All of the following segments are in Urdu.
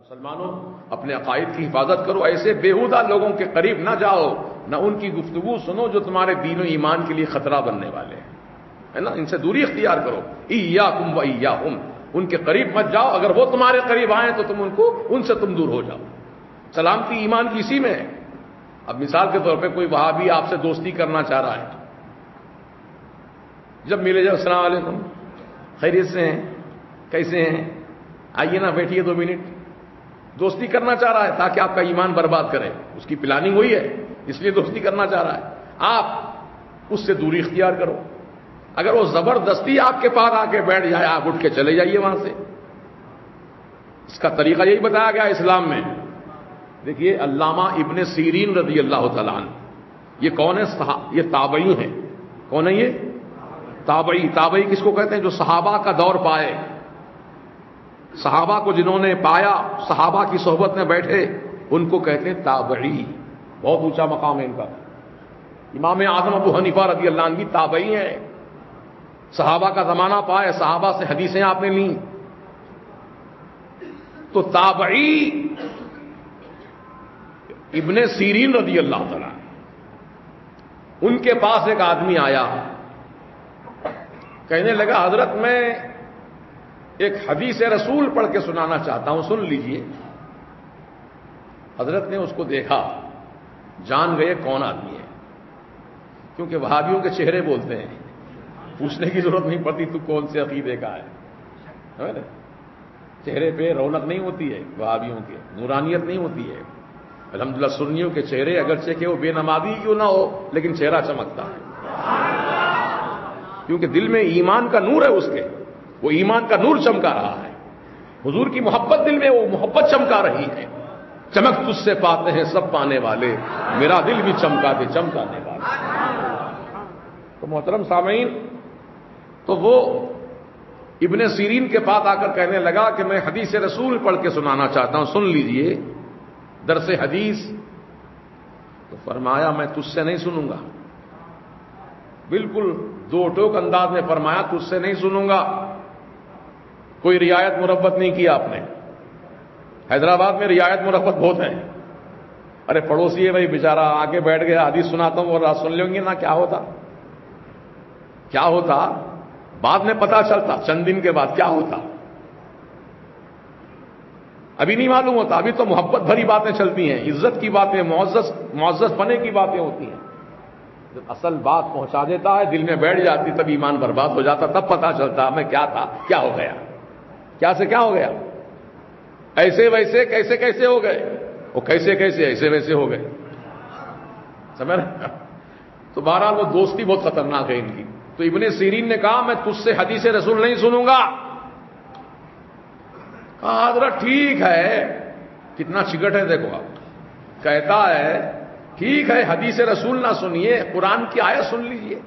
مسلمانوں اپنے عقائد کی حفاظت کرو، ایسے بیہودہ لوگوں کے قریب نہ جاؤ، نہ ان کی گفتگو سنو جو تمہارے دین و ایمان کے لیے خطرہ بننے والے ہیں، ہے نا؟ ان سے دوری اختیار کرو، ایاکم و ایاہم، ان کے قریب مت جاؤ، اگر وہ تمہارے قریب آئیں تو تم ان سے تم دور ہو جاؤ۔ سلامتی ایمان کی اسی میں ہے۔ اب مثال کے طور پہ کوئی وہابی آپ سے دوستی کرنا چاہ رہا ہے، جب ملے جب السلام علیکم، خیریت سے ہیں، کیسے ہیں، آئیے نا بیٹھیے 2 منٹ، دوستی کرنا چاہ رہا ہے تاکہ آپ کا ایمان برباد کرے، اس کی پلاننگ ہوئی ہے، اس لیے دوستی کرنا چاہ رہا ہے، آپ اس سے دوری اختیار کرو۔ اگر وہ زبردستی آپ کے پاس آ کے بیٹھ جائے، آپ اٹھ کے چلے جائیے وہاں سے۔ اس کا طریقہ یہی بتایا گیا اسلام میں۔ دیکھیے علامہ ابن سیرین رضی اللہ تعالیٰ عنہ، یہ کون ہے؟ یہ تابعی ہیں۔ کون ہے یہ؟ تابعی۔ تابعی کس کو کہتے ہیں؟ جو صحابہ کا دور پائے، صحابہ کو جنہوں نے پایا، صحابہ کی صحبت میں بیٹھے، ان کو کہتے ہیں تابعی۔ بہت اونچا مقام ہے ان کا۔ امام اعظم ابو حنیفہ رضی اللہ عنہ بھی تابعی ہیں، صحابہ کا زمانہ پائے، صحابہ سے حدیثیں آپ نے لیں۔ تو تابعی ابن سیرین رضی اللہ تعالیٰ ان کے پاس ایک آدمی آیا، کہنے لگا حضرت میں ایک حدیث رسول پڑھ کے سنانا چاہتا ہوں، سن لیجئے۔ حضرت نے اس کو دیکھا، جان گئے کون آدمی ہے، کیونکہ وہابیوں کے چہرے بولتے ہیں، پوچھنے کی ضرورت نہیں پڑتی تو کون سے عقیدے کا ہے۔ چہرے پہ رونق نہیں ہوتی ہے وہابیوں کے، نورانیت نہیں ہوتی ہے۔ الحمدللہ سنیوں کے چہرے اگرچہ کہ وہ بے نمازی کیوں نہ ہو لیکن چہرہ چمکتا ہے، کیونکہ دل میں ایمان کا نور ہے، اس کے وہ ایمان کا نور چمکا رہا ہے، حضور کی محبت دل میں وہ محبت چمکا رہی ہے۔ چمک تجھ سے پاتے ہیں سب پانے والے، میرا دل بھی چمکا دے چمکانے والے۔ تو محترم سامعین، تو وہ ابن سیرین کے پاس آ کر کہنے لگا کہ میں حدیث رسول پڑھ کے سنانا چاہتا ہوں، سن لیجئے درس حدیث۔ تو فرمایا میں تجھ سے نہیں سنوں گا، بالکل دو ٹوک انداز میں فرمایا تجھ سے نہیں سنوں گا۔ کوئی رعایت مربت نہیں کیا آپ نے۔ حیدرآباد میں رعایت مربت بہت ہے، ارے پڑوسی ہے بھائی بیچارہ آگے بیٹھ گیا، حدیث سناتا ہوں اور سن لیں گے نا، کیا ہوتا کیا ہوتا بعد میں پتا چلتا، چند دن کے بعد کیا ہوتا ابھی نہیں معلوم ہوتا، ابھی تو محبت بھری باتیں چلتی ہیں، عزت کی باتیں، معزز پنے کی باتیں ہوتی ہیں۔ جب اصل بات پہنچا دیتا ہے، دل میں بیٹھ جاتی، تب ایمان برباد ہو جاتا، تب پتا چلتا میں کیا تھا، کیا ہو گیا، کیا سے کیا ہو گیا، ایسے ویسے کیسے کیسے ہو گئے، وہ کیسے کیسے ایسے ویسے ہو گئے، سمجھ رہے؟ تو بہرحال وہ دوستی بہت خطرناک ہے ان کی۔ تو ابن سیرین نے کہا میں تجھ سے حدیث رسول نہیں سنوں گا۔ کہا حضرت ٹھیک ہے، کتنا چگٹ ہے دیکھو آپ، کہتا ہے ٹھیک ہے حدیث رسول نہ سنیے، قرآن کی آیت سن لیجئے۔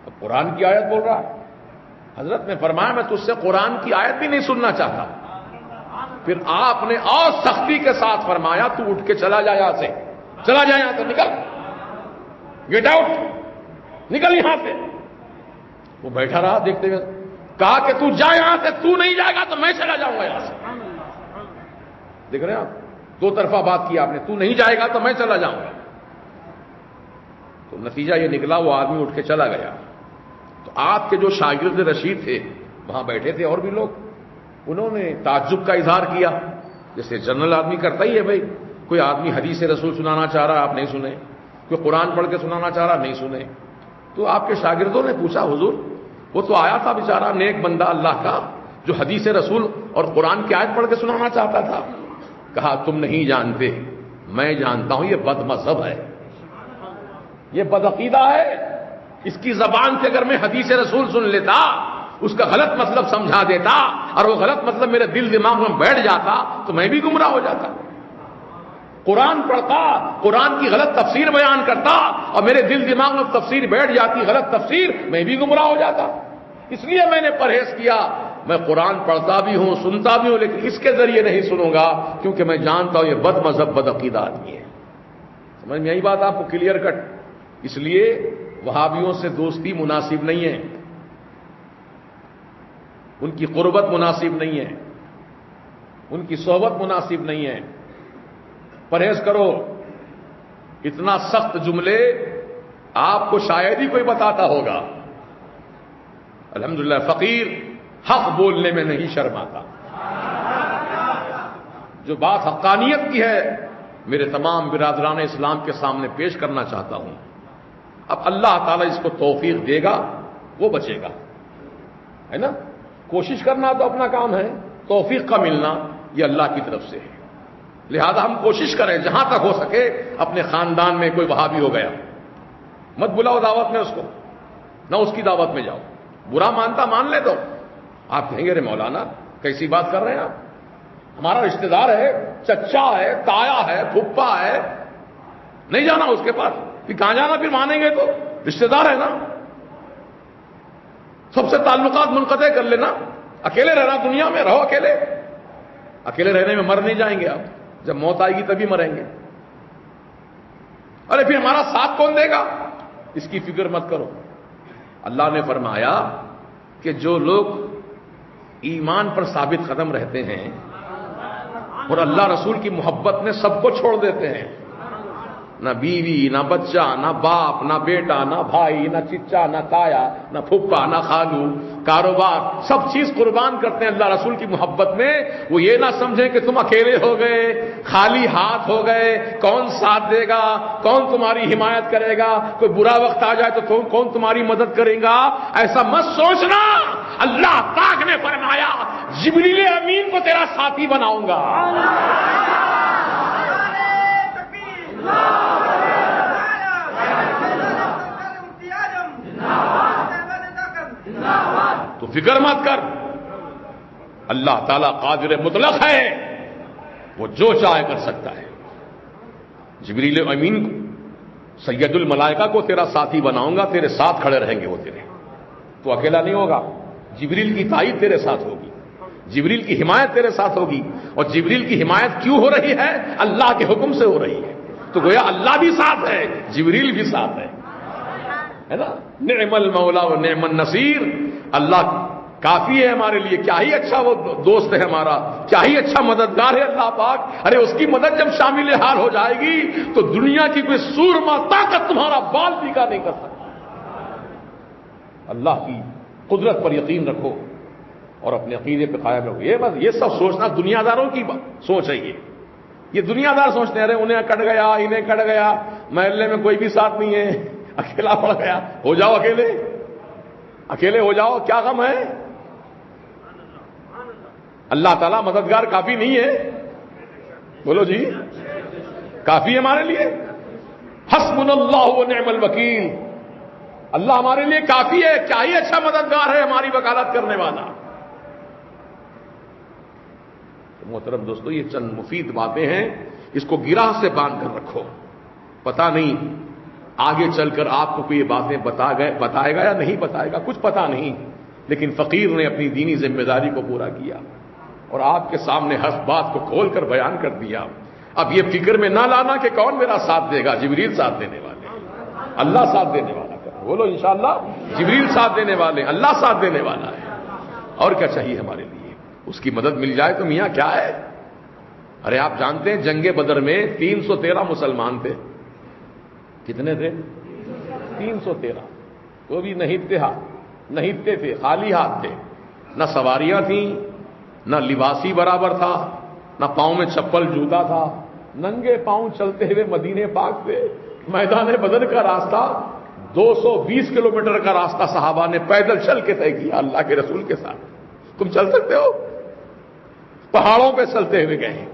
اب قرآن کی آیت بول رہا ہے۔ حضرت نے فرمایا میں تجھ سے قرآن کی آیت بھی نہیں سننا چاہتا۔ پھر آپ نے اور سختی کے ساتھ فرمایا تو اٹھ کے چلا جا یہاں سے، چلا جا یہاں سے، نکل، گیٹ آؤٹ، نکل یہاں سے۔ وہ بیٹھا رہا دیکھتے ہوئے، کہا کہ تو جا یہاں سے، تو نہیں جائے گا تو میں چلا جاؤں گا یہاں سے۔ دیکھ رہے ہیں آپ، دو طرفہ بات کی آپ نے، تو نہیں جائے گا تو میں چلا جاؤں گا۔ تو نتیجہ یہ نکلا وہ آدمی اٹھ کے چلا گیا۔ تو آپ کے جو شاگرد رشید تھے وہاں بیٹھے تھے اور بھی لوگ، انہوں نے تعجب کا اظہار کیا، جیسے جنرل آدمی کرتا ہی ہے بھائی، کوئی آدمی حدیث رسول سنانا چاہ رہا آپ نہیں سنے، کوئی قرآن پڑھ کے سنانا چاہ رہا نہیں سنے۔ تو آپ کے شاگردوں نے پوچھا حضور وہ تو آیا تھا بیچارہ نیک بندہ اللہ کا جو حدیث رسول اور قرآن کی آیت پڑھ کے سنانا چاہتا تھا۔ کہا تم نہیں جانتے، میں جانتا ہوں، یہ بد مذہب ہے، یہ بدعقیدہ ہے، اس کی زبان سے اگر میں حدیث رسول سن لیتا، اس کا غلط مطلب سمجھا دیتا اور وہ غلط مطلب میرے دل دماغ میں بیٹھ جاتا تو میں بھی گمراہ ہو جاتا۔ قرآن پڑھتا، قرآن کی غلط تفسیر بیان کرتا اور میرے دل دماغ میں تفسیر بیٹھ جاتی، غلط تفسیر، میں بھی گمراہ ہو جاتا۔ اس لیے میں نے پرہیز کیا، میں قرآن پڑھتا بھی ہوں، سنتا بھی ہوں، لیکن اس کے ذریعے نہیں سنوں گا، کیونکہ میں جانتا ہوں یہ بد مذہب بد عقیدہ آدمی ہے۔ سمجھ میں یہی بات آپ کو کلیئر کٹ۔ اس لیے وہابیوں سے دوستی مناسب نہیں ہے، ان کی قربت مناسب نہیں ہے۔ ان کی صحبت مناسب نہیں ہے، پرہیز کرو۔ اتنا سخت جملے آپ کو شاید ہی کوئی بتاتا ہوگا۔ الحمدللہ فقیر حق بولنے میں نہیں شرماتا۔ جو بات حقانیت کی ہے میرے تمام برادران اسلام کے سامنے پیش کرنا چاہتا ہوں۔ اب اللہ تعالیٰ اس کو توفیق دے گا، وہ بچے گا، ہے نا؟ کوشش کرنا تو اپنا کام ہے، توفیق کا ملنا یہ اللہ کی طرف سے ہے۔ لہذا ہم کوشش کریں جہاں تک ہو سکے اپنے خاندان میں کوئی وہابی ہو گیا مت بلاؤ دعوت میں اس کو، نہ اس کی دعوت میں جاؤ۔ برا مانتا مان لے تو آپ کہیں گے رے مولانا کیسی بات کر رہے ہیں آپ، ہمارا رشتہ دار ہے، چچا ہے، تایا ہے، پھپھا ہے، نہیں جانا اس کے پاس۔ پھر کہاں جانا؟ پھر مانیں گے تو رشتہ دار ہے نا، سب سے تعلقات منقطع کر لینا۔ اکیلے رہنا دنیا میں، رہو اکیلے۔ اکیلے رہنے میں مر نہیں جائیں گے آپ، جب موت آئے گی تبھی مریں گے۔ ارے پھر ہمارا ساتھ کون دے گا؟ اس کی فکر مت کرو۔ اللہ نے فرمایا کہ جو لوگ ایمان پر ثابت قدم رہتے ہیں اور اللہ رسول کی محبت میں سب کو چھوڑ دیتے ہیں، نہ بیوی، نہ بچہ، نہ باپ، نہ بیٹا، نہ بھائی، نہ چچا، نہ تایا، نہ پھپھا، نہ خالو، کاروبار، سب چیز قربان کرتے ہیں اللہ رسول کی محبت میں۔ وہ یہ نہ سمجھیں کہ تم اکیلے ہو گئے، خالی ہاتھ ہو گئے، کون ساتھ دے گا، کون تمہاری حمایت کرے گا، کوئی برا وقت آ جائے تو کون تمہاری مدد کرے گا، ایسا مت سوچنا۔ اللہ پاک نے فرمایا جبریل امین کو تیرا ساتھی بناؤں گا۔ تو فکر مت کر، اللہ تعالیٰ قادر مطلق ہے، وہ جو چاہے کر سکتا ہے۔ جبریل امین کو، سید الملائکہ کو تیرا ساتھی بناؤں گا، تیرے ساتھ کھڑے رہیں گے وہ تیرے، تو اکیلا نہیں ہوگا۔ جبریل کی تائید تیرے ساتھ ہوگی، جبریل کی حمایت تیرے ساتھ ہوگی۔ اور جبریل کی حمایت کیوں ہو رہی ہے؟ اللہ کے حکم سے ہو رہی ہے۔ تو گویا اللہ بھی ساتھ ہے، جبریل بھی ساتھ ہے نا؟ نعم المولا و نعم النصیر، اللہ کافی ہے ہمارے لیے۔ کیا ہی اچھا وہ دوست ہے ہمارا، کیا ہی اچھا مددگار ہے اللہ پاک۔ ارے اس کی مدد جب شامل حال ہو جائے گی تو دنیا کی کوئی سورما طاقت تمہارا بال پیکا نہیں کر سکتا۔ اللہ کی قدرت پر یقین رکھو اور اپنے عقیدے پہ قائم رہو۔ یہ سب سوچنا دنیا داروں کی سوچ ہے۔ یہ دنیا دار سوچتے ہیں ارے انہیں کٹ گیا، انہیں کٹ گیا، محلے میں کوئی بھی ساتھ نہیں ہے، اکیلا پڑ گیا۔ ہو جاؤ اکیلے ہو جاؤ، کیا غم ہے؟ اللہ تعالیٰ مددگار کافی نہیں ہے؟ بولو جی، کافی ہے ہمارے لیے۔ حسبنا اللہ و نعم الوکیل، اللہ ہمارے لیے کافی ہے۔ کیا ہی اچھا مددگار ہے ہماری وکالت کرنے والا۔ محترم دوستو، یہ چند مفید باتیں ہیں، اس کو گرہ سے باندھ کر رکھو۔ پتہ نہیں آگے چل کر آپ کو کوئی یہ باتیں بتائے گا یا نہیں بتائے گا، کچھ پتہ نہیں، لیکن فقیر نے اپنی دینی ذمہ داری کو پورا کیا اور آپ کے سامنے ہر بات کو کھول کر بیان کر دیا۔ اب یہ فکر میں نہ لانا کہ کون میرا ساتھ دے گا، جبریل ساتھ دینے والے، اللہ ساتھ دینے والا ہے۔ بولو انشاءاللہ، جبریل ساتھ دینے والے، اللہ ساتھ دینے والا ہے۔ اور کیا چاہیے ہمارے لیے؟ اس کی مدد مل جائے تو میاں کیا ہے۔ ارے آپ جانتے ہیں جنگ بدر میں 313 مسلمان تھے۔ کتنے تھے؟ 313۔ وہ بھی نہیتے تھے، خالی ہاتھ تھے، نہ سواریاں تھیں، نہ لباسی برابر تھا، نہ پاؤں میں چپل جوتا تھا، ننگے پاؤں چلتے ہوئے مدینے پاک سے میدان بدر کا راستہ 220 کلومیٹر کا راستہ صحابہ نے پیدل چل کے طے کیا اللہ کے رسول کے ساتھ۔ تم چل سکتے ہو؟ پہاڑوں پہ چلتے ہوئے گئے۔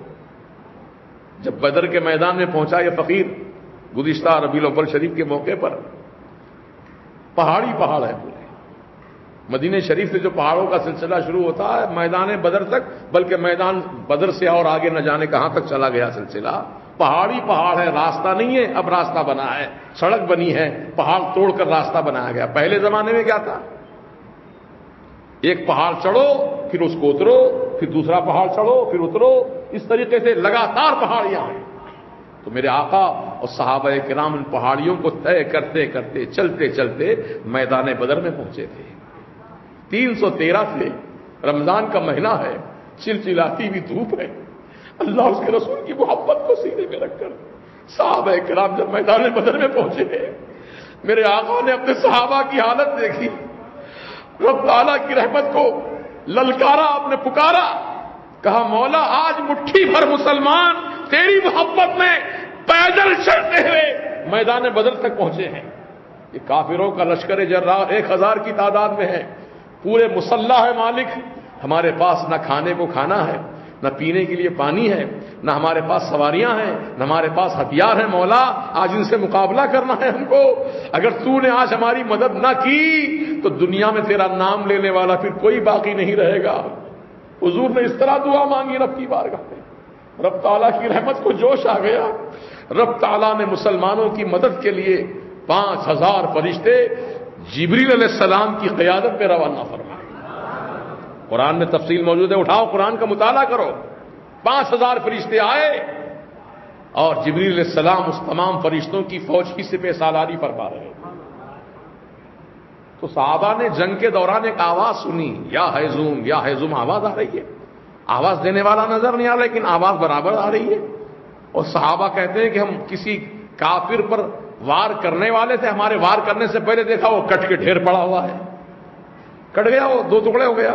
جب بدر کے میدان میں پہنچا یہ فقیر گزشتہ ربیع الاول شریف کے موقع پر، پہاڑی پہاڑ ہے پورے مدینہ شریف سے جو پہاڑوں کا سلسلہ شروع ہوتا ہے میدان بدر تک، بلکہ میدان بدر سے اور آگے نہ جانے کہاں تک چلا گیا سلسلہ، پہاڑی پہاڑ ہے، راستہ نہیں ہے، اب راستہ بنا ہے، سڑک بنی ہے، پہاڑ توڑ کر راستہ بنایا گیا۔ پہلے زمانے میں کیا تھا؟ ایک پہاڑ چڑھو پھر اس کو اترو، پھر دوسرا پہاڑ چڑھو پھر اترو، اس طریقے سے لگاتار پہاڑیاں ہیں۔ تو میرے آقا اور صحابہ کرام ان پہاڑیوں کو طے کرتے کرتے چلتے چلتے میدان بدر میں پہنچے تھے۔ 313 تھے، رمضان کا مہینہ ہے، چلچلاتی بھی دھوپ ہے، اللہ اس کے رسول کی محبت کو سینے میں رکھ کر صحابہ کرام جب میدان بدر میں پہنچے میرے آقا نے اپنے صحابہ کی حالت دیکھی، رب تعالیٰ کی رحمت کو للکارا، آپ نے پکارا، کہا مولا آج مٹھی بھر مسلمان تیری محبت میں پیدل چلتے ہوئے میدان بدر تک پہنچے ہیں۔ یہ کافروں کا لشکر جرار 1000 کی تعداد میں ہے، پورے مسلح ہے مالک، ہمارے پاس نہ کھانے کو کھانا ہے، نہ پینے کے لیے پانی ہے، نہ ہمارے پاس سواریاں ہیں، نہ ہمارے پاس ہتھیار ہیں، مولا آج ان سے مقابلہ کرنا ہے ہم کو، اگر تو نے آج ہماری مدد نہ کی تو دنیا میں تیرا نام لینے والا پھر کوئی باقی نہیں رہے گا۔ حضور نے اس طرح دعا مانگی رب کی بارگاہ میں، رب تعالیٰ کی رحمت کو جوش آ گیا، رب تعالیٰ نے مسلمانوں کی مدد کے لیے 5000 فرشتے جبریل علیہ السلام کی قیادت پہ روانہ فرمائے۔ قرآن میں تفصیل موجود ہے، اٹھاؤ قرآن کا مطالعہ کرو۔ 5000 فرشتے آئے اور جبریل علیہ السلام اس تمام فرشتوں کی فوج کی سپہ سالاری فرما رہے ہیں۔ تو صحابہ نے جنگ کے دوران ایک آواز سنی، یا ہیزوم آواز آ رہی ہے، آواز دینے والا نظر نہیں آ رہا لیکن آواز برابر آ رہی ہے، اور صحابہ کہتے ہیں کہ ہم کسی کافر پر وار کرنے والے تھے، ہمارے وار کرنے سے پہلے دیکھا وہ کٹ کے ڈھیر پڑا ہوا ہے، کٹ گیا، وہ 2 ٹکڑے ہو گیا،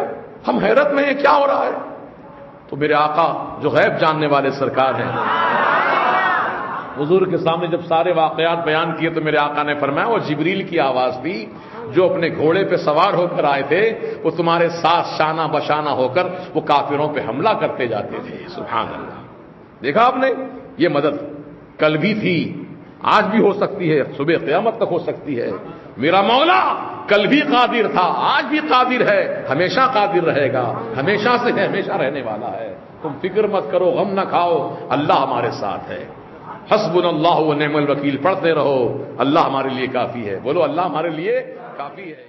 ہم حیرت میں ہیں کیا ہو رہا ہے؟ تو میرے آقا جو غیب جاننے والے سرکار ہیں، حضور کے سامنے جب سارے واقعات بیان کیے تو میرے آقا نے فرمایا وہ جبریل کی آواز بھی جو اپنے گھوڑے پہ سوار ہو کر آئے تھے وہ تمہارے ساتھ شانہ بشانہ ہو کر وہ کافروں پہ حملہ کرتے جاتے تھے۔ سبحان اللہ، دیکھا آپ نے، یہ مدد کل بھی تھی، آج بھی ہو سکتی ہے، صبح قیامت تک ہو سکتی ہے۔ میرا مولا کل بھی قادر تھا، آج بھی قادر ہے، ہمیشہ قادر رہے گا، ہمیشہ سے ہے، ہمیشہ رہنے والا ہے۔ تم فکر مت کرو، غم نہ کھاؤ، اللہ ہمارے ساتھ ہے۔ حسبنا اللہ و نعم الوکیل پڑھتے رہو، اللہ ہمارے لیے کافی ہے، بولو اللہ ہمارے لیے کافی ہے۔